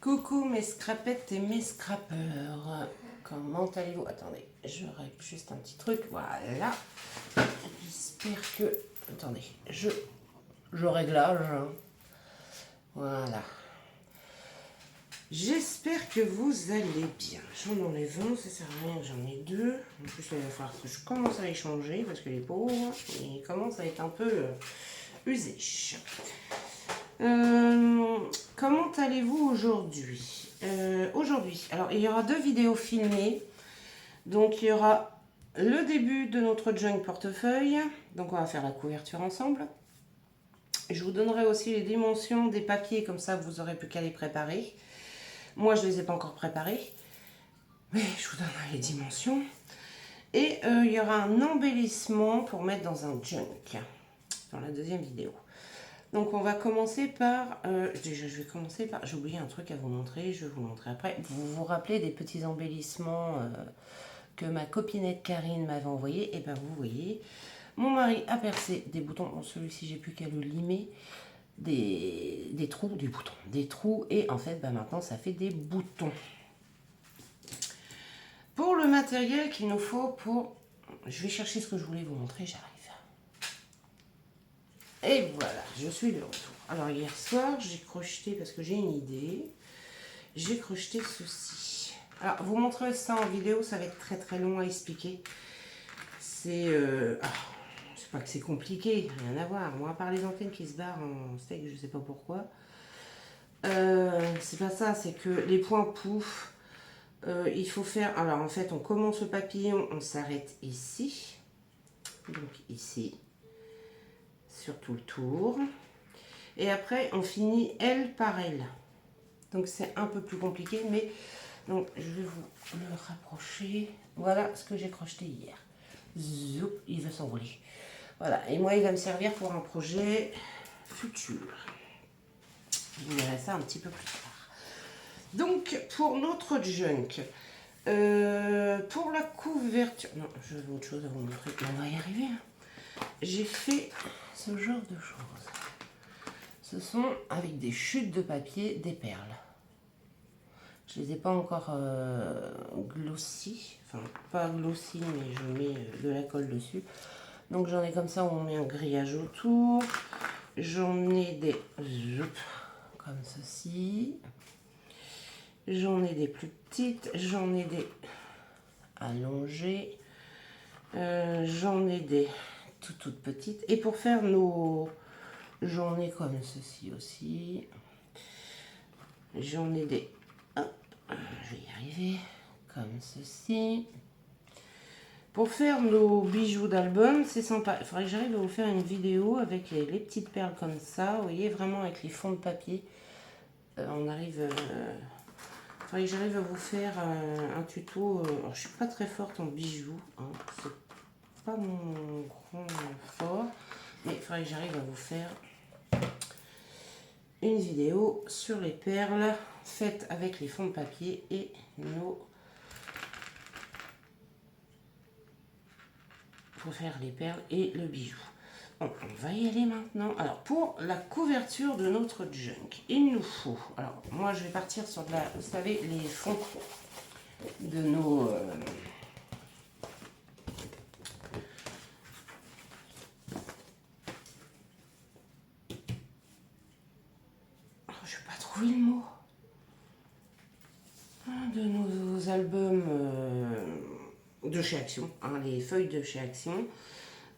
Coucou mes scrapettes et mes scrapeurs, comment allez-vous? Attendez, je règle juste un petit truc, voilà. J'espère que... Attendez, je réglage. Voilà. J'espère que vous allez bien. J'en enlève un, ça sert à rien, j'en ai deux. En plus, il va falloir que je commence à les changer parce que les pauvres, ils commencent à être un peu usés. Comment allez-vous aujourd'hui? Alors il y aura deux vidéos filmées. Donc il y aura le début de notre junk portefeuille. Donc on va faire la couverture ensemble. Je vous donnerai aussi les dimensions des papiers, comme ça vous aurez plus qu'à les préparer. Moi je ne les ai pas encore préparés, mais je vous donnerai les dimensions. Et il y aura un embellissement pour mettre dans un junk, dans la deuxième vidéo. Donc on va commencer par, déjà je vais commencer par, j'ai oublié un truc à vous montrer, je vais vous montrer après. Vous vous rappelez des petits embellissements que ma copinette Karine m'avait envoyé? Et bien vous voyez, mon mari a percé des boutons, bon, celui-ci j'ai plus qu'à le limer, des trous, des trous, et en fait maintenant ça fait des boutons. Pour le matériel qu'il nous faut pour, je vais chercher ce que je voulais vous montrer, j'arrive. Et voilà, je suis de retour. Alors hier soir, j'ai crocheté, parce que j'ai une idée, j'ai crocheté ceci. Alors, vous montrer ça en vidéo, ça va être très très long à expliquer. C'est pas que c'est compliqué, rien à voir. Moi, à part les antennes qui se barrent en steak, je sais pas pourquoi. C'est pas ça, c'est que les points pouf, il faut faire... Alors en fait, on commence le papillon, on s'arrête ici. Donc ici. Sur tout le tour, et après on finit aile par aile, donc c'est un peu plus compliqué, mais donc je vais vous le rapprocher. Voilà ce que j'ai crocheté hier. Zoup, il va s'envoler. Voilà, et moi il va me servir pour un projet futur. Je vous verrai ça un petit peu plus tard. Donc pour notre junk, pour la couverture, non, j'avais autre chose à vous montrer, on va y arriver, hein. J'ai fait ce genre de choses. Ce sont avec des chutes de papier, des perles. Je les ai pas encore glossy, enfin pas glossy, mais je mets de la colle dessus. Donc j'en ai comme ça où on met un grillage autour. J'en ai des comme ceci. J'en ai des plus petites. J'en ai des allongées. J'en ai des toutes petites. Et pour faire nos... J'en ai comme ceci aussi. J'en ai des... Hop, je vais y arriver. Comme ceci. Pour faire nos bijoux d'album, c'est sympa. Il faudrait que j'arrive à vous faire une vidéo avec les petites perles comme ça. Vous voyez, vraiment avec les fonds de papier. On arrive... il faudrait que j'arrive à vous faire un tuto. Alors, je suis pas très forte en bijoux. Hein. C'est pas mon grand fort. Mais il faudrait que j'arrive à vous faire une vidéo sur les perles faites avec les fonds de papier et nos... pour faire les perles et le bijou. Bon, on va y aller maintenant. Alors pour la couverture de notre junk, il nous faut... Alors moi je vais partir sur de la... Vous savez, les fonds de nos... je vais pas trouver le mot. De nos albums de chez Action, hein, les feuilles de chez Action.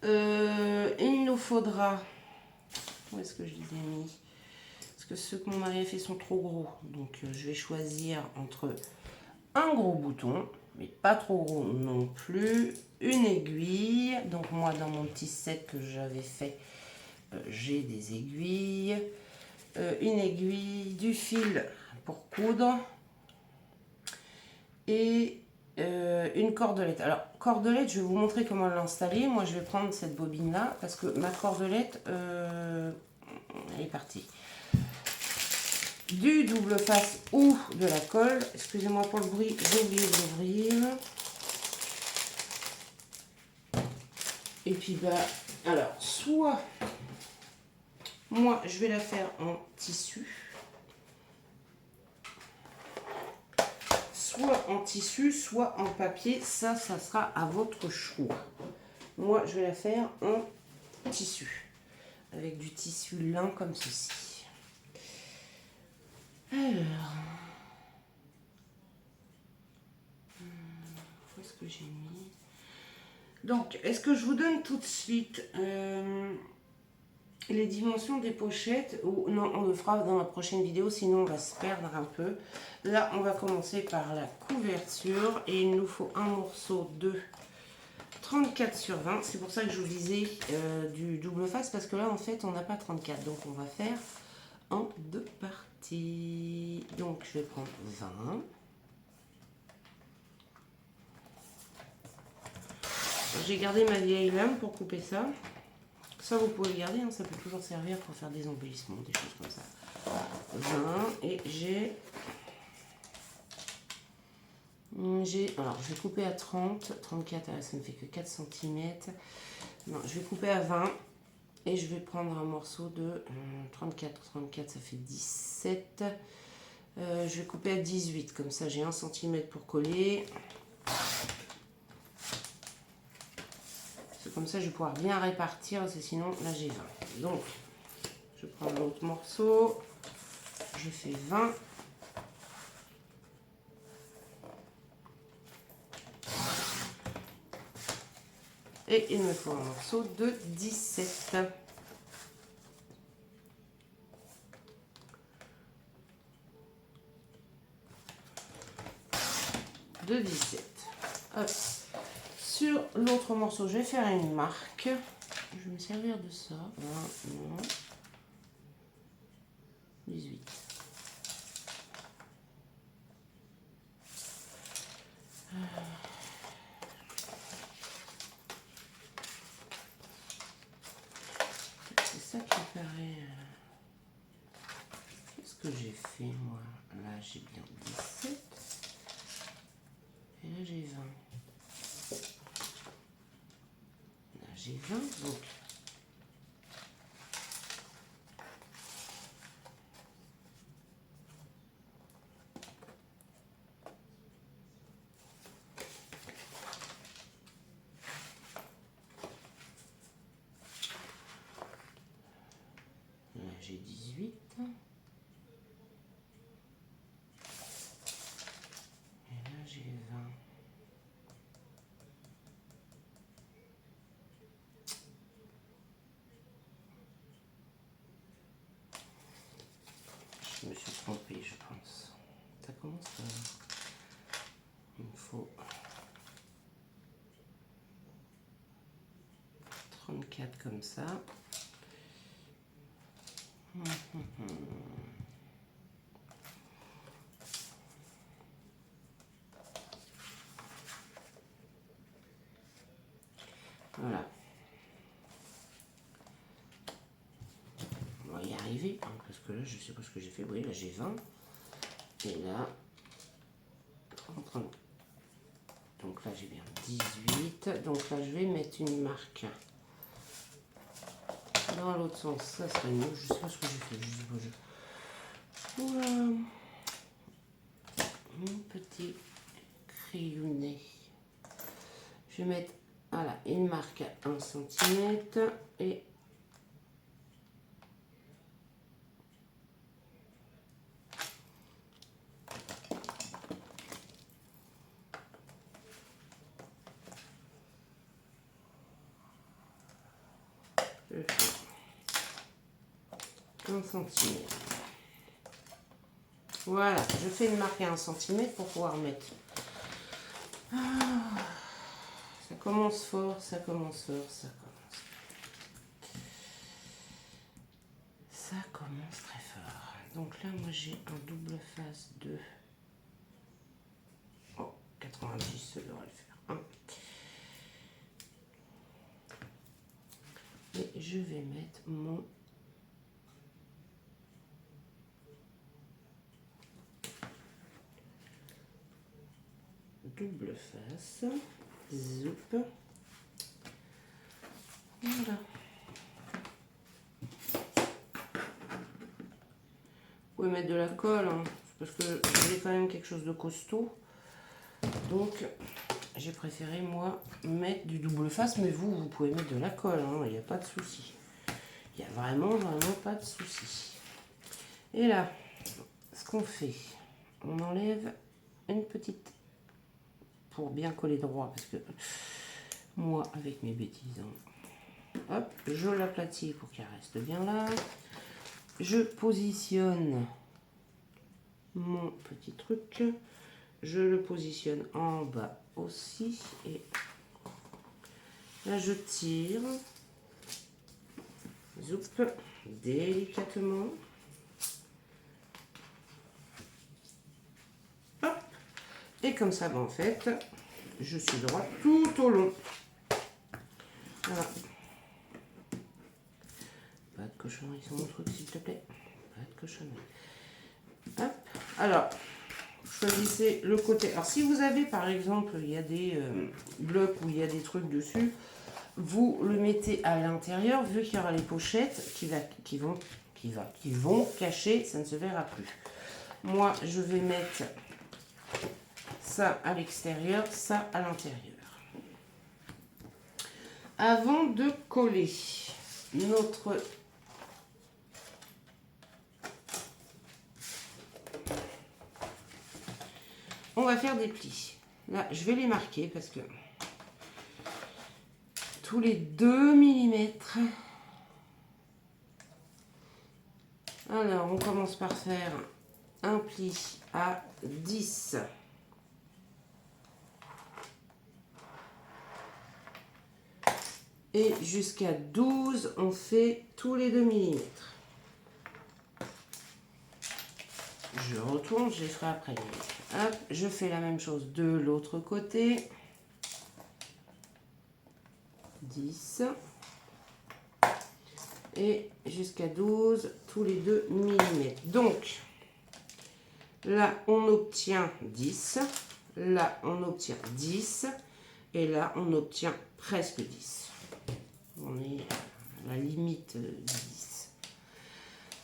Il nous faudra... Où est-ce que je les ai mis? Parce que ceux que mon mari a fait sont trop gros. Donc je vais choisir entre un gros bouton, mais pas trop gros non plus, une aiguille. Donc moi dans mon petit set que j'avais fait, j'ai des aiguilles. Une aiguille, du fil pour coudre et une cordelette. Alors cordelette, je vais vous montrer comment l'installer. Moi je vais prendre cette bobine là parce que ma cordelette elle est partie. Du double face ou de la colle. Excusez-moi pour le bruit, j'ai oublié de l'ouvrir. Et puis bah, alors, soit moi je vais la faire en tissu, soit en tissu, soit en papier, ça sera à votre choix. Moi je vais la faire en tissu, avec du tissu lin comme ceci. Alors, où est-ce que j'ai mis? Donc, est-ce que je vous donne tout de suite les dimensions des pochettes, ou non, on le fera dans la prochaine vidéo, sinon on va se perdre un peu. Là, on va commencer par la couverture et il nous faut un morceau de 34 sur 20. C'est pour ça que je vous disais du double face, parce que là, en fait, on n'a pas 34. Donc, on va faire en deux parties. Donc, je vais prendre 20. J'ai gardé ma vieille lame pour couper ça. Ça, vous pouvez le garder, hein, ça peut toujours servir pour faire des embellissements, des choses comme ça. 20 et alors, je vais couper à 30, 34, ça ne fait que 4 cm. Non, je vais couper à 20 et je vais prendre un morceau de 34, 34, ça fait 17. Je vais couper à 18, comme ça j'ai 1 cm pour coller. Comme ça, je vais pouvoir bien répartir, parce que sinon, là, j'ai 20. Donc, je prends l'autre morceau. Je fais 20. Et il me faut un morceau de 17. De 17. Hop. Sur l'autre morceau, je vais faire une marque. Je vais me servir de ça. 20, non. 18. C'est ça qui paraît... Qu'est-ce que j'ai fait, moi? Là, j'ai bien 17. Et là, j'ai 20. Là, j'ai 20, donc... Là, j'ai 18. Et là, j'ai 20. Je me suis trompée, je pense. Ça commence à... Il me faut 34 comme ça. Voilà. On va y arriver, hein, parce que là, je sais pas ce que j'ai fait. Oui, là, j'ai 20. Et là, 30. Donc là, j'ai bien 18. Donc là, je vais mettre une marque dans l'autre sens. Ça serait mieux. Je sais pas ce que j'ai fait. Je sais pas. Voilà. Mon petit crayonnet. Je vais mettre voilà, une marque à 1 cm et je fais 1 cm. Voilà, je fais une marque à 1 cm pour pouvoir mettre. Ah, ça commence fort, ça commence fort, ça commence. Ça commence très fort. Donc là, moi j'ai un double face de 90, ça devrait le faire. Hein. Et je vais mettre mon double face. Zoup. Voilà. Vous pouvez mettre de la colle, hein, parce que j'ai quand même quelque chose de costaud. Donc, j'ai préféré, moi, mettre du double face. Mais vous pouvez mettre de la colle, hein, il n'y a pas de souci. Il n'y a vraiment pas de souci. Et là, ce qu'on fait, on enlève une petite pour bien coller droit, parce que moi, avec mes bêtises, hein, hop, je l'aplatis pour qu'elle reste bien là. Je positionne mon petit truc, je le positionne en bas aussi, et là je tire, zoup, délicatement. Hop. Et comme ça, ben, en fait, je suis droite tout au long. Voilà. Pas de cochonnerie sur mon truc, s'il te plaît. Pas de cochonnerie. Hop. Alors, choisissez le côté. Alors, si vous avez, par exemple, il y a des blocs où il y a des trucs dessus, vous le mettez à l'intérieur, vu qu'il y aura les pochettes qui vont cacher, ça ne se verra plus. Moi, je vais mettre ça à l'extérieur, ça à l'intérieur. Avant de coller notre on va faire des plis. Là, je vais les marquer parce que tous les 2 mm. Alors, on commence par faire un pli à 10. Et jusqu'à 12, on fait tous les 2 mm. Je retourne, je les ferai après. Hop, je fais la même chose de l'autre côté. 10. Et jusqu'à 12, tous les 2 mm. Donc, là, on obtient 10. Là, on obtient 10. Et là, on obtient presque 10. On est à la limite de 10.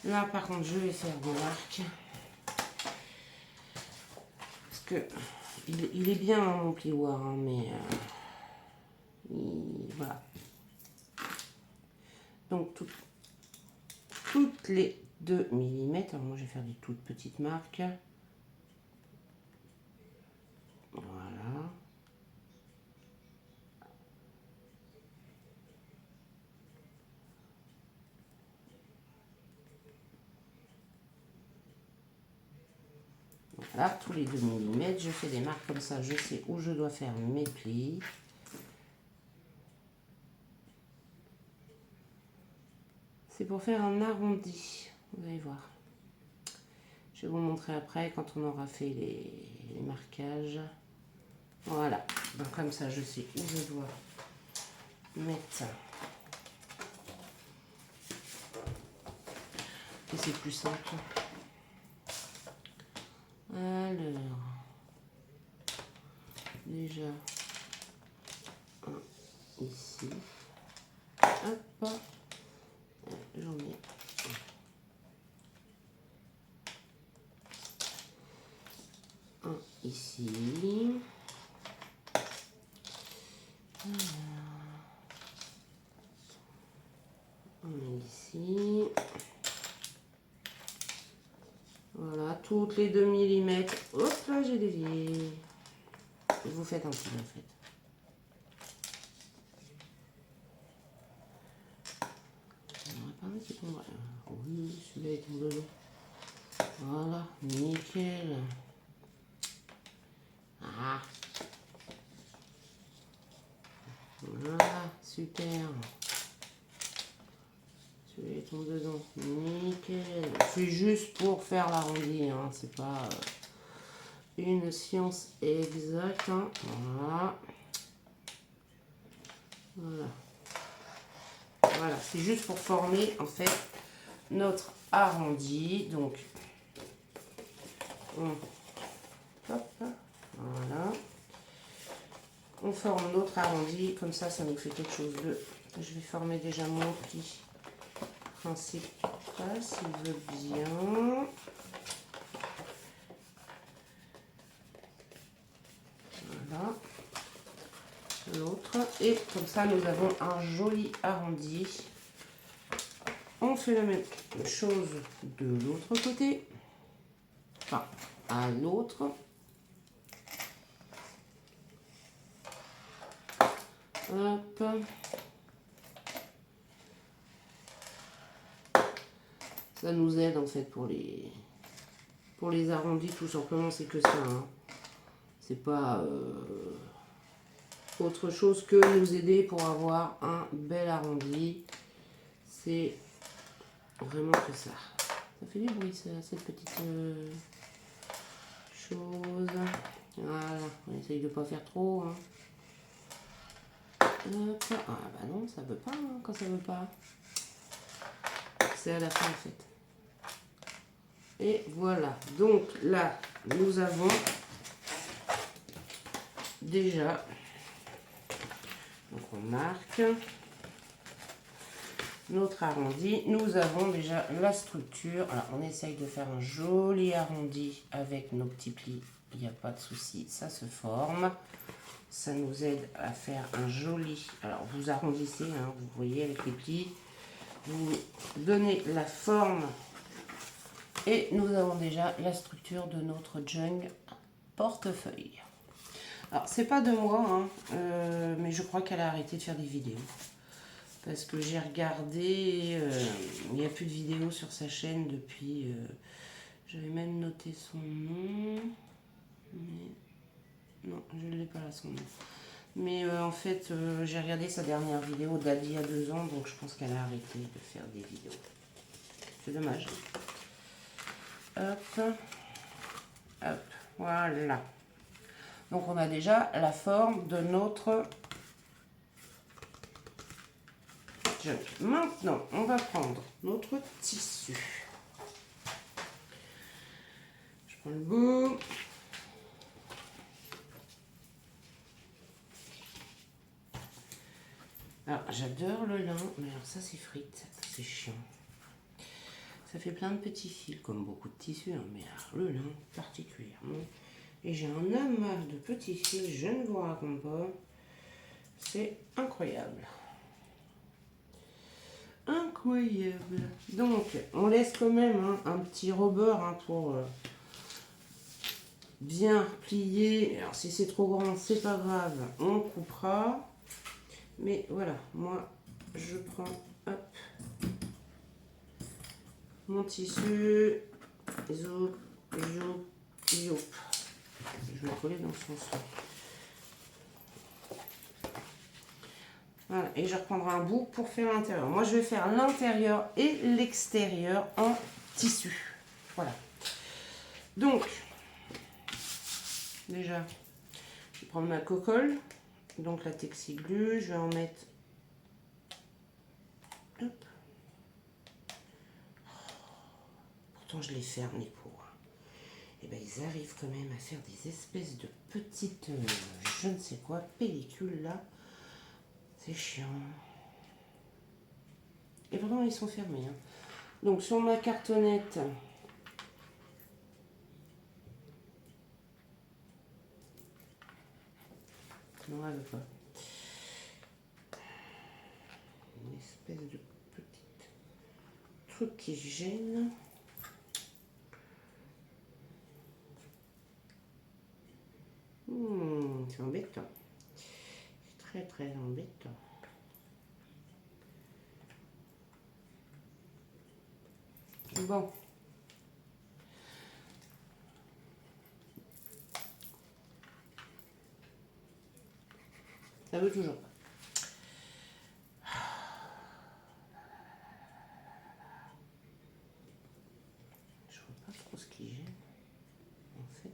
Là, par contre, je vais faire de l'arc. Parce que il est bien, hein, mon plioir, hein, mais voilà. Donc, toutes les 2 mm. Alors, moi, je vais faire des toutes petites marques. Voilà. Voilà, tous les 2 mm, je fais des marques comme ça, je sais où je dois faire mes plis. C'est pour faire un arrondi, vous allez voir. Je vais vous montrer après quand on aura fait les marquages. Voilà, donc comme ça je sais où je dois mettre. Et c'est plus simple. Alors, déjà, un ici. Hop, j'en ai un ici. On est ici. Voilà, toutes les 2 mm. Hop là, j'ai dévié. Vous faites un petit en fait. Il n'y en a pas un qui tombe. Oui, celui-là il tombe dedans. Voilà, nickel. Ah. Voilà, super. Celui-là il tombe dedans. Nickel. C'est juste pour faire l'arrondi, hein. C'est pas une science exacte. Hein. Voilà. Voilà. Voilà, c'est juste pour former en fait notre arrondi. Donc, hop, voilà. On forme notre arrondi, comme ça, ça nous fait quelque chose de Je vais former déjà mon pli principal s'il veut bien. Voilà. L'autre. Et comme ça, nous avons un joli arrondi. On fait la même chose de l'autre côté. Enfin, à l'autre. Hop. Ça nous aide en fait pour les arrondis, tout simplement, c'est que ça. Hein. C'est pas autre chose que nous aider pour avoir un bel arrondi. C'est vraiment que ça. Ça fait du bruit, cette petite chose. Voilà, on essaye de pas faire trop. Hein. Hop. Ah bah non, ça veut pas hein, quand ça veut pas. C'est à la fin en fait. Et voilà, donc là, nous avons déjà, donc on marque notre arrondi. Nous avons déjà la structure. Alors, on essaye de faire un joli arrondi avec nos petits plis. Il n'y a pas de souci, ça se forme. Ça nous aide à faire un joli... Alors, vous arrondissez, hein, vous voyez, avec les plis. Vous donnez la forme. Et nous avons déjà la structure de notre jung portefeuille. Alors, c'est pas de moi, hein, mais je crois qu'elle a arrêté de faire des vidéos. Parce que j'ai regardé, il n'y a plus de vidéos sur sa chaîne depuis... j'avais même noté son nom. Mais non, je ne l'ai pas là, son nom. Mais en fait, j'ai regardé sa dernière vidéo d'il y a 2 ans, donc je pense qu'elle a arrêté de faire des vidéos. C'est dommage. Hop. Hop. Voilà. Donc on a déjà la forme de notre jug. Maintenant, on va prendre notre tissu. Je prends le bout. Alors, j'adore le lin, mais alors ça s'effrite, c'est chiant. Ça fait plein de petits fils, comme beaucoup de tissus, hein, mais alors, le lin particulièrement. Et j'ai un amas de petits fils, je ne vous raconte pas. C'est incroyable. Incroyable. Donc, on laisse quand même hein, un petit rebord hein, pour bien plier. Alors, si c'est trop grand, c'est pas grave, on coupera. Mais voilà, moi, je prends hop, mon tissu, zoup, youp, youp. Je vais le coller dans ce sens-là. Voilà, et je reprendrai un bout pour faire l'intérieur. Moi, je vais faire l'intérieur et l'extérieur en tissu. Voilà. Donc, déjà, je vais prendre ma cocolle. Donc, la Texiglu, je vais en mettre... Hop. Pourtant, je les ferme, les pots. Et ben, ils arrivent quand même à faire des espèces de petites, je ne sais quoi, pellicules, là. C'est chiant. Et vraiment, ils sont fermés. Hein. Donc, sur ma cartonnette... Non, elle veut pas. Une espèce de petite truc qui gêne. C'est embêtant. C'est très très embêtant. Bon. Ça veut toujours pas. Je vois pas trop ce qui gêne, en fait.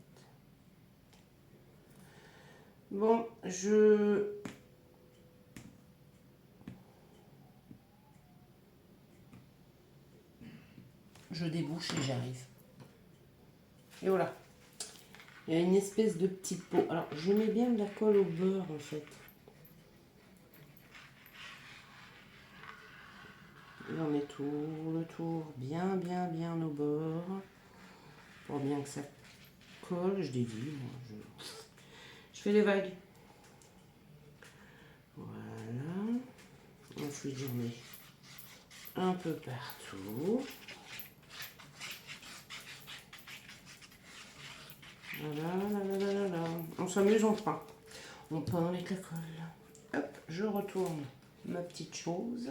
Bon, je débouche et j'arrive. Et voilà. Il y a une espèce de petite peau. Alors, je mets bien de la colle au beurre, en fait. J'en mets tout le tour, bien au bord, pour bien que ça colle. Je dévie, moi, je fais des vagues. Voilà. Ensuite, j'en mets un peu partout. Voilà. On s'amuse, on peint. On peint avec la colle. Hop, je retourne ma petite chose.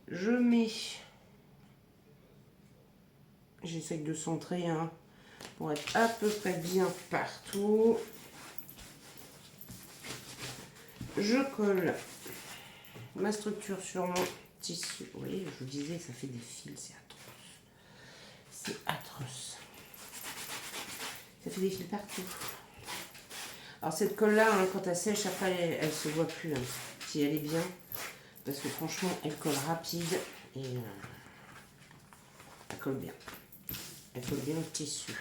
Je mets... J'essaye de centrer hein, pour être à peu près bien partout. Je colle ma structure sur mon tissu. Vous voyez, je vous disais, ça fait des fils, c'est atroce. C'est atroce. Ça fait des fils partout. Alors cette colle-là, hein, quand elle sèche, après, elle se voit plus. Hein, si elle est bien. Parce que franchement, elle colle rapide. Et elle colle bien. Elle colle bien le tissu.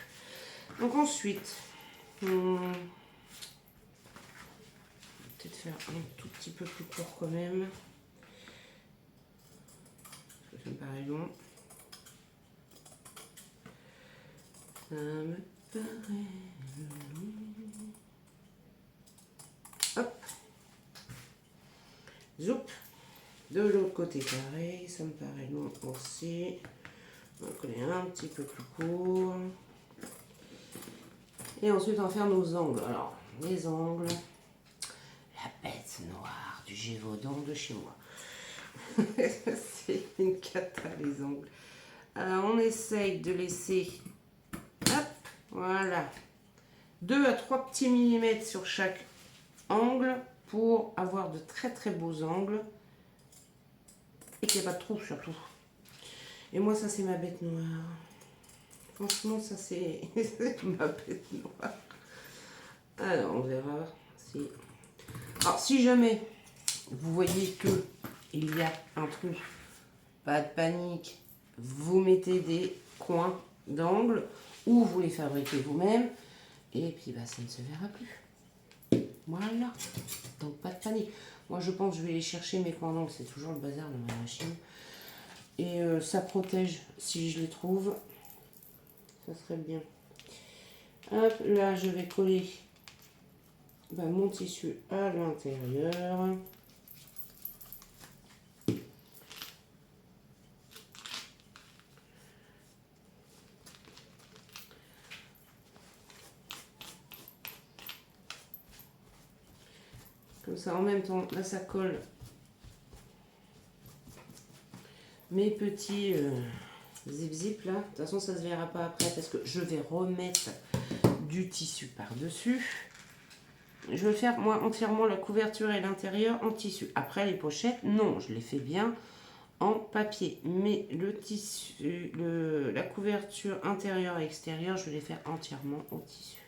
Donc ensuite, peut-être faire un tout petit peu plus court quand même. Parce que ça me paraît long. Ça me paraît long. Hop. Zoup. De l'autre côté pareil, ça me paraît long aussi. On va coller un petit peu plus court. Et ensuite on va faire nos angles. Alors, les angles. La bête noire du Gévaudan de chez moi. C'est une cata les ongles. Alors on essaye de laisser, hop, voilà, 2 à 3 petits millimètres sur chaque angle pour avoir de très beaux angles et qu'il n'y ait pas de trou surtout. Et moi ça c'est ma bête noire. Franchement ça c'est ma bête noire. Alors on verra si... Alors si jamais vous voyez que il y a un trou, pas de panique, vous mettez des coins d'angle ou vous les fabriquez vous-même et puis bah, ça ne se verra plus. Voilà, donc pas de panique. Moi je pense que je vais aller chercher mes coins d'angle, c'est toujours le bazar dans ma machine. Et ça protège si je les trouve, ça serait bien. Hop, là je vais coller bah, mon tissu à l'intérieur. Comme ça, en même temps, là, ça colle mes petits zip-zip là. De toute façon, ça ne se verra pas après parce que je vais remettre du tissu par-dessus. Je vais faire, moi, entièrement la couverture et l'intérieur en tissu. Après, les pochettes, non, je les fais bien en papier. Mais le tissu, la couverture intérieure et extérieure, je vais les faire entièrement en tissu.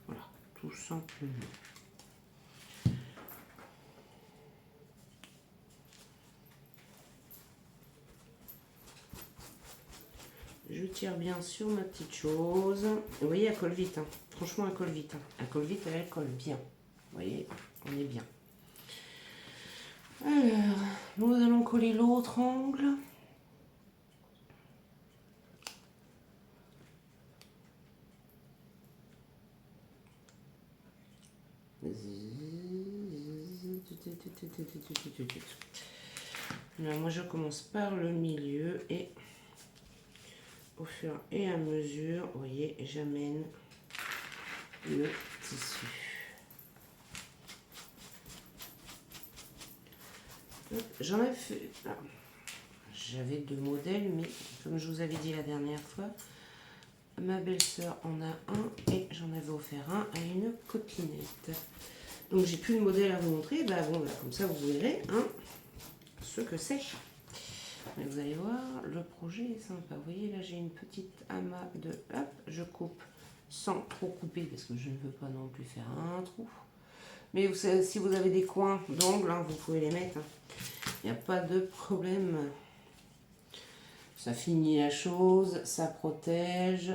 Voilà, tout simplement. Je tire bien sur ma petite chose. Vous voyez, elle colle vite. Hein. Franchement, elle colle vite. Hein. Elle colle vite et elle colle bien. Vous voyez, on est bien. Alors, nous allons coller l'autre angle. Là, moi, je commence par le milieu et au fur et à mesure, vous voyez, j'amène le tissu. J'en ai fait... J'avais 2 modèles, mais comme je vous avais dit la dernière fois, ma belle-sœur en a un et j'en avais offert un à une copinette. Donc j'ai plus de modèle à vous montrer. Bah, bon, là, comme ça vous verrez hein, ce que c'est. Mais vous allez voir, le projet est sympa. Vous voyez, là j'ai une petite amas de... Hop, je coupe sans trop couper parce que je ne veux pas non plus faire un trou. Mais vous savez, si vous avez des coins d'ongles, hein, vous pouvez les mettre. Il n'y a pas de problème. Ça finit la chose, ça protège.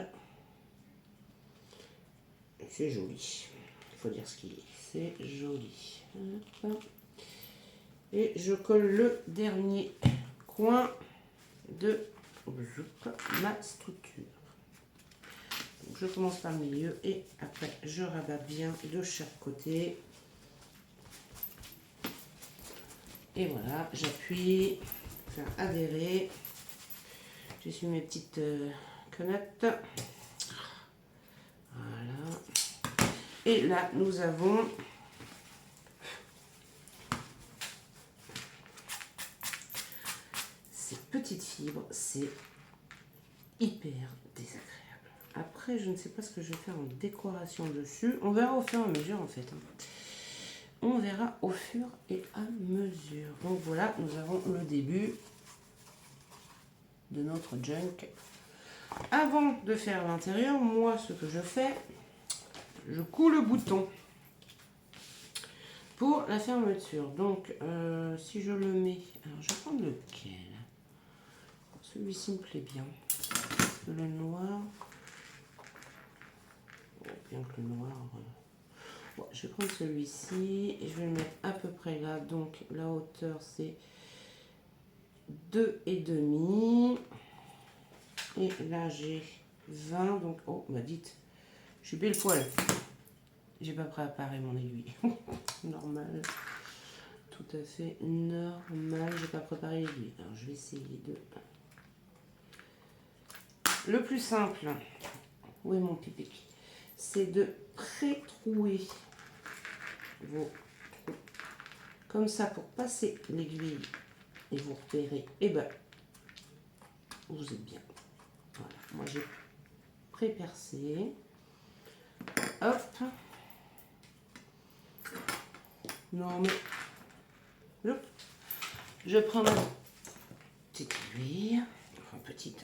C'est joli. Il faut dire ce qu'il est. C'est joli. Hop. Et je colle le dernier coin de ma structure. Donc, je commence par le milieu et après je rabats bien de chaque côté. Et voilà, j'appuie, faire adhérer. J'essuie mes petites quenottes. Voilà. Et là, nous avons ces petites fibres. C'est hyper désagréable. Après, je ne sais pas ce que je vais faire en décoration dessus. On verra au fur et à mesure, en fait. On verra au fur et à mesure. Donc voilà, nous avons le début de notre junk. Avant de faire l'intérieur, moi, ce que je fais, je couds le bouton pour la fermeture. Donc, si je le mets... Alors, je vais prendre lequel? Celui-ci me plaît bien. Le noir... Oh, bien que le noir... Bon, je vais prendre celui-ci et je vais le mettre à peu près là. Donc, la hauteur, c'est 2,5. Et là, j'ai 20. Donc, oh, bah dites, je suis pile poil. J'ai pas préparé mon aiguille. Normal. Tout à fait normal. J'ai pas préparé l'aiguille. Alors, je vais essayer de... Le plus simple, où est mon pipic? C'est de pré-trouer vos trous. Comme ça, pour passer l'aiguille et vous repérer, et ben, vous êtes bien. Voilà. Moi, j'ai pré-percé. Hop. Non, mais... Hop. Je prends ma petite aiguille. Enfin, petite.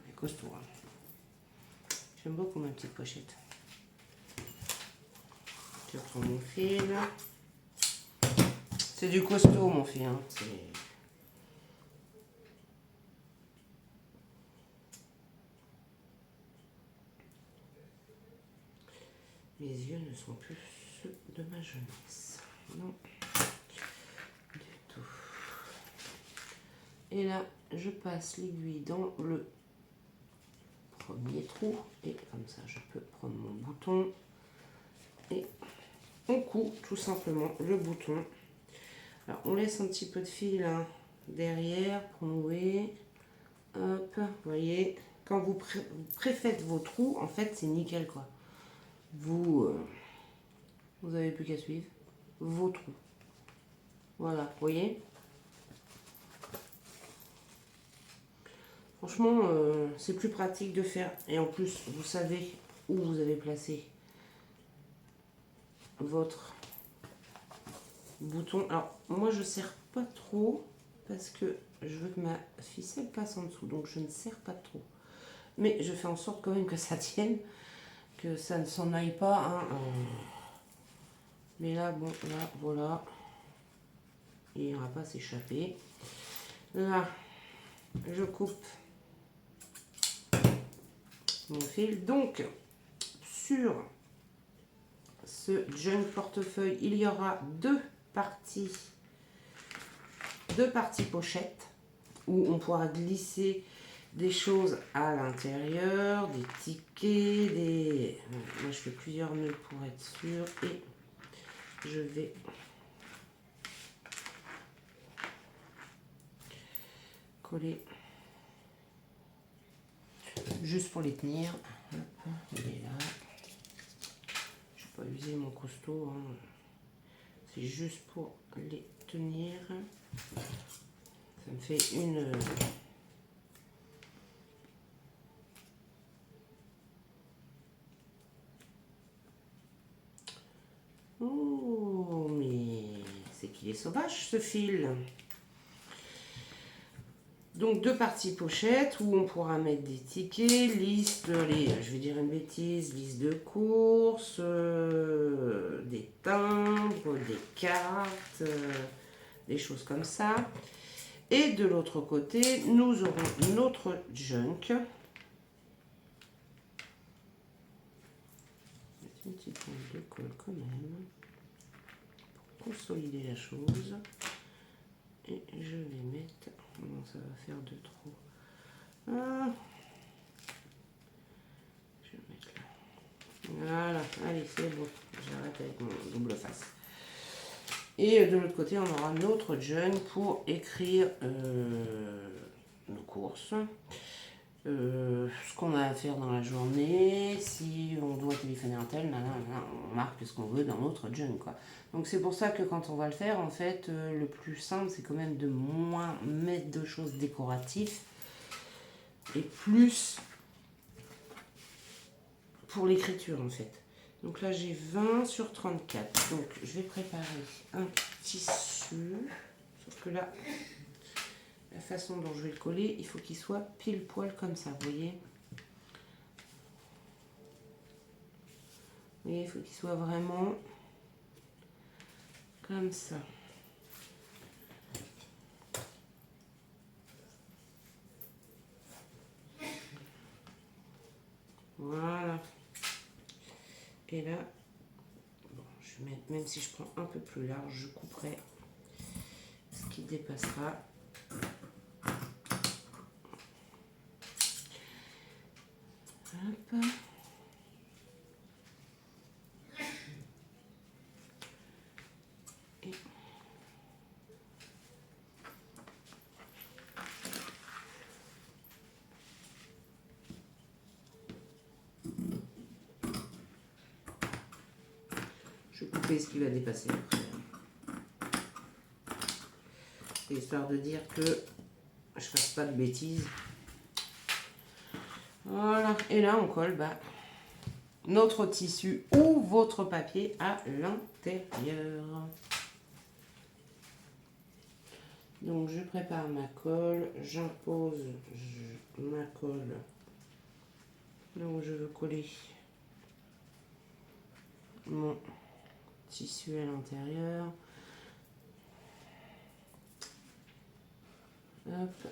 Elle est costaud. Hein. J'aime beaucoup ma petite pochette. Je prends mon fil. C'est du costaud, mon fil. Hein. Mes yeux ne sont plus ceux de ma jeunesse. Non, du tout. Et là, je passe l'aiguille dans le premier trou. Et comme ça, je peux prendre mon bouton. Et on coud tout simplement le bouton. Alors, on laisse un petit peu de fil hein, derrière pour nouer. Hop, vous voyez, quand vous préfaites vos trous, en fait, c'est nickel, quoi. Vous avez plus qu'à suivre vos trous. Voilà, vous voyez. Franchement, c'est plus pratique de faire. Et en plus, vous savez où vous avez placé votre bouton. Alors, moi, je ne serre pas trop parce que je veux que ma ficelle passe en dessous. Donc, je ne serre pas trop. Mais je fais en sorte quand même que ça tienne, que ça ne s'en aille pas. Hein. Mais là, bon, là, voilà. Il n'ira pas s'échapper. Là, je coupe mon fil. Donc, sur ce junk portefeuille, il y aura deux parties pochette où on pourra glisser des choses à l'intérieur, des tickets, des... Moi, je fais plusieurs nœuds pour être sûr et je vais coller juste pour les tenir. Hop, il est là. Je vais pas user mon costaud. Hein. C'est juste pour les tenir. Ça me fait une... Oh, mais c'est qu'il est sauvage ce fil. Donc deux parties pochette où on pourra mettre des tickets, liste, allez, je vais dire une bêtise, liste de courses, des timbres, des cartes, des choses comme ça. Et de l'autre côté, nous aurons notre junk. Une petite pointe de colle quand même pour consolider la chose. Et je vais mettre... Non, ça va faire de trop. Ah. Je vais mettre là. Voilà, allez, c'est bon. J'arrête avec mon double face. Et de l'autre côté, on aura notre junk pour écrire nos courses. Ce qu'on a à faire dans la journée, si on doit téléphoner un tel, on marque ce qu'on veut dans notre junk, quoi. Donc c'est pour ça que quand on va le faire, en fait, le plus simple, c'est quand même de moins mettre de choses décoratives et plus pour l'écriture, en fait. Donc là, j'ai 20 sur 34. Donc je vais préparer un tissu, sauf que là, la façon dont je vais le coller, il faut qu'il soit pile poil comme ça, vous voyez. Vous voyez, il faut qu'il soit vraiment comme ça. Voilà. Et là, bon, je vais mettre, même si je prends un peu plus large, je couperai ce qui dépassera. Hop. Et je vais couper ce qui va dépasser après. Histoire de dire que je fasse pas de bêtises. Voilà. Et là, on colle notre tissu ou votre papier à l'intérieur. Donc je prépare ma colle, j'impose ma colle. Donc je veux coller mon tissu à l'intérieur. Hop.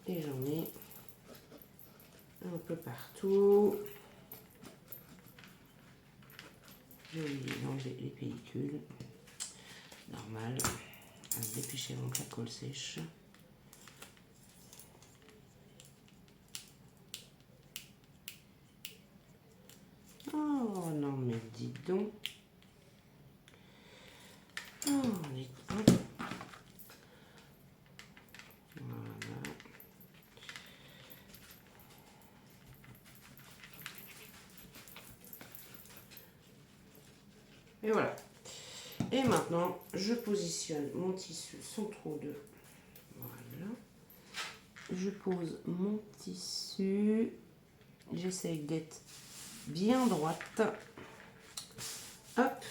Et j'en mets un peu partout. J'ai oublié d'enlever les pellicules. Normal. À me dépêcher avant que la colle sèche. Oh non mais dis donc. Oh, dites donc. Voilà. Et voilà. Et maintenant, je positionne mon tissu sans trop de... Voilà. Je pose mon tissu. J'essaye d'être bien droite. Hop.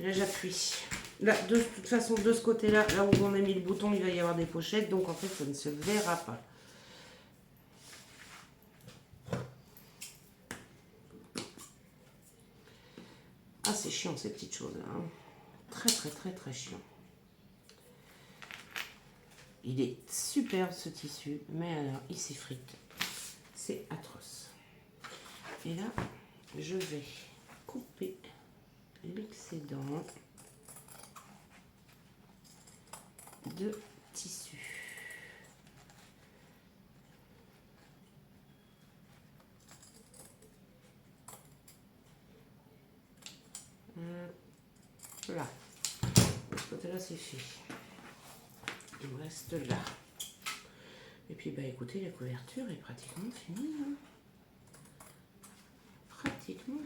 Là, j'appuie. Là, de toute façon, de ce côté-là, là où on a mis le bouton, il va y avoir des pochettes. Donc, en fait, ça ne se verra pas. Ah, c'est chiant, ces petites choses-là. Hein. Très, très, très, très chiant. Il est superbe, ce tissu. Mais alors, il s'effrite. C'est atroce. Et là, je vais couper l'excédent de tissu. Là. De ce côté-là, c'est fait. Il me reste là. Et puis, bah écoutez, la couverture est pratiquement finie. Hein. Pratiquement.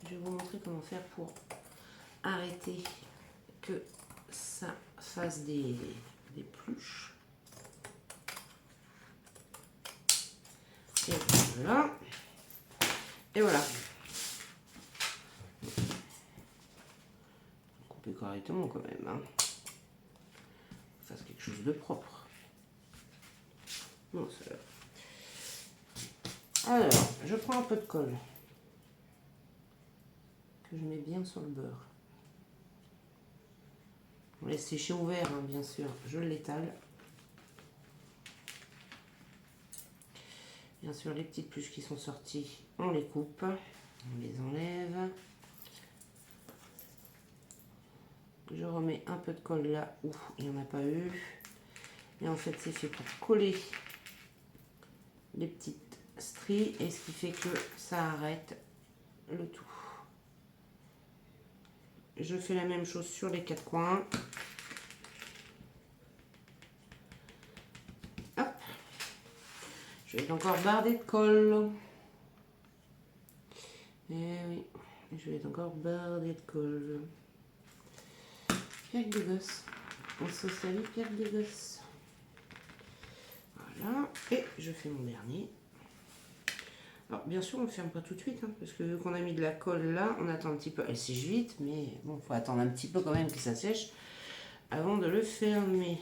Je vais vous montrer comment faire pour arrêter que ça fasse des pluches. Et voilà. Et voilà. Couper correctement quand même. Hein. Fasse quelque chose de propre. Non, ça... Alors, je prends un peu de colle que je mets bien sur le beurre. On laisse sécher ouvert, hein, bien sûr. Je l'étale. Bien sûr, les petites pluches qui sont sorties, on les coupe, on les enlève. Je remets un peu de colle là où il n'y en a pas eu. Et en fait, c'est fait pour coller les petites stries. Et ce qui fait que ça arrête le tout. Je fais la même chose sur les 4 coins. Hop. Je vais encore barder de colle. Eh oui, je vais encore barder de colle. Pierre de gosse. On se salue Pierre de gosse. Voilà. Et je fais mon dernier. Alors bien sûr on ne ferme pas tout de suite, hein, parce que vu qu'on a mis de la colle là, on attend un petit peu. Elle sèche vite, mais bon, faut attendre un petit peu quand même que ça sèche avant de le fermer.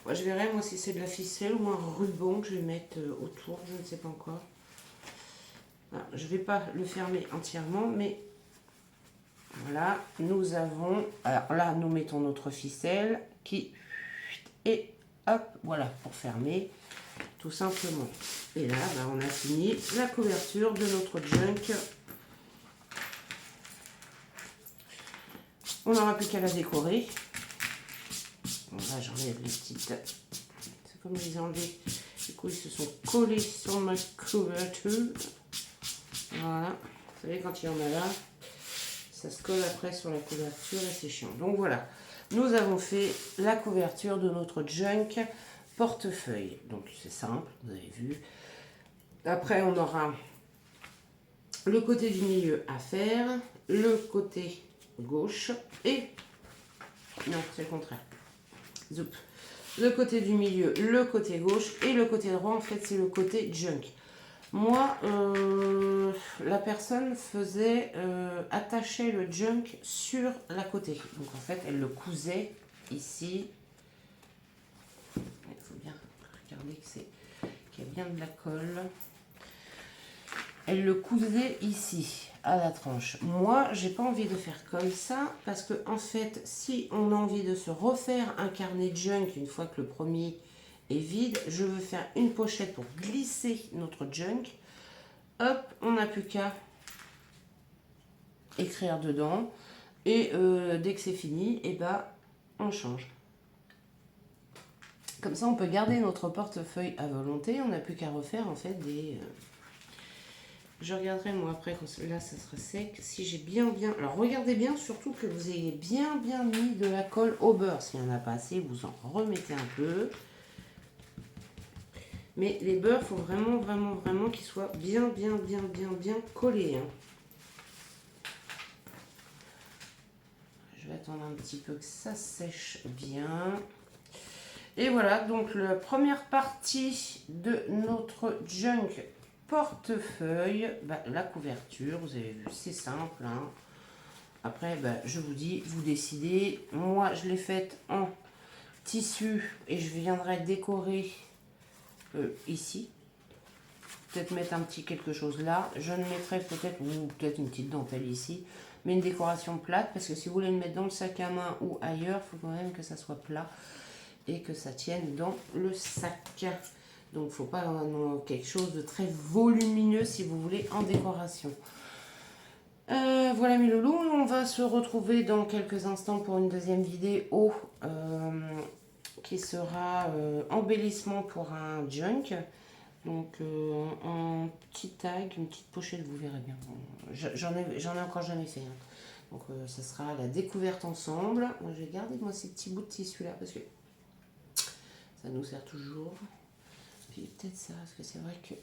Moi, je verrai moi si c'est de la ficelle ou un ruban que je vais mettre autour, je ne sais pas encore. Alors, je ne vais pas le fermer entièrement, mais voilà, nous avons, alors là nous mettons notre ficelle qui, et hop, voilà, pour fermer. Tout simplement. Et là, bah, on a fini la couverture de notre junk. On n'aura plus qu'à la décorer. Bon, là, j'enlève les petites. C'est comme je les ai enlevés. Du coup, ils se sont collés sur ma couverture. Voilà. Vous savez, quand il y en a là, ça se colle après sur la couverture et c'est chiant. Donc voilà. Nous avons fait la couverture de notre junk portefeuille. Donc c'est simple, vous avez vu. Après on aura le côté du milieu à faire, le côté gauche et... Non, c'est le contraire. Zoup. Le côté du milieu, le côté gauche et le côté droit, en fait, c'est le côté junk. Moi, la personne faisait attacher le junk sur la côté. Donc en fait, elle le cousait ici. Il faut bien regarder qu'il y a bien de la colle. Elle le cousait ici, à la tranche. Moi, j'ai pas envie de faire comme ça, parce que en fait, si on a envie de se refaire un carnet de junk une fois que le premier est vide, je veux faire une pochette pour glisser notre junk. Hop, on n'a plus qu'à écrire dedans. Et dès que c'est fini, et ben, on change. Comme ça, on peut garder notre portefeuille à volonté. On n'a plus qu'à refaire en fait des... Je regarderai moi après, quand là ça sera sec, si j'ai bien... Alors regardez bien surtout que vous ayez bien mis de la colle au beurre. S'il n'y en a pas assez, vous en remettez un peu. Mais les beurres, il faut vraiment qu'ils soient bien collés. Hein. Je vais attendre un petit peu que ça sèche bien. Et voilà, donc la première partie de notre junk portefeuille, bah, la couverture, vous avez vu, c'est simple. Hein. Après, bah, je vous dis, vous décidez. Moi, je l'ai faite en tissu et je viendrai décorer ici. Peut-être mettre un petit quelque chose là. Je ne mettrai peut-être, ou peut-être une petite dentelle ici, mais une décoration plate, parce que si vous voulez le mettre dans le sac à main ou ailleurs, il faut quand même que ça soit plat et que ça tienne dans le sac. Donc il ne faut pas quelque chose de très volumineux si vous voulez en décoration. Voilà mes loulous, on va se retrouver dans quelques instants pour une deuxième vidéo qui sera embellissement pour un junk. Donc un petit tag, une petite pochette, vous verrez bien. J'en ai encore jamais fait. Hein. Donc ça sera la découverte ensemble. Moi, je vais garder moi ces petits bouts de tissu là parce que ça nous sert toujours. Puis peut-être ça, parce que c'est vrai qu'il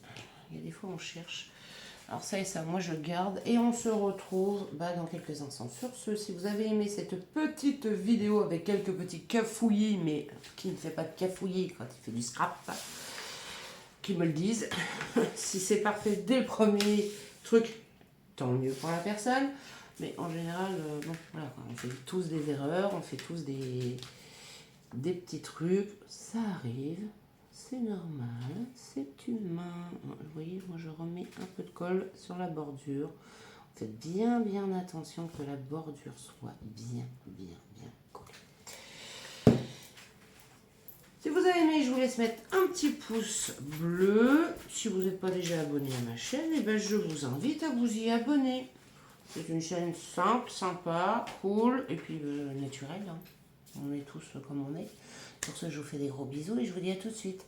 y a des fois on cherche. Alors ça et ça, moi je garde. Et on se retrouve dans quelques instants. Sur ce, si vous avez aimé cette petite vidéo avec quelques petits cafouillis, mais qui ne fait pas de cafouillis quand il fait du scrap, qui me le disent. Si c'est parfait dès le premier truc, tant mieux pour la personne. Mais en général, bon, voilà, on fait tous des erreurs, on fait tous des petits trucs. Ça arrive. C'est normal, c'est humain. Vous voyez, moi je remets un peu de colle sur la bordure. Faites bien attention que la bordure soit bien collée. Si vous avez aimé, je vous laisse mettre un petit pouce bleu. Si vous n'êtes pas déjà abonné à ma chaîne, eh ben, je vous invite à vous y abonner. C'est une chaîne simple, sympa, cool, et puis naturelle. Hein. On est tous comme on est. Pour ça, je vous fais des gros bisous et je vous dis à tout de suite.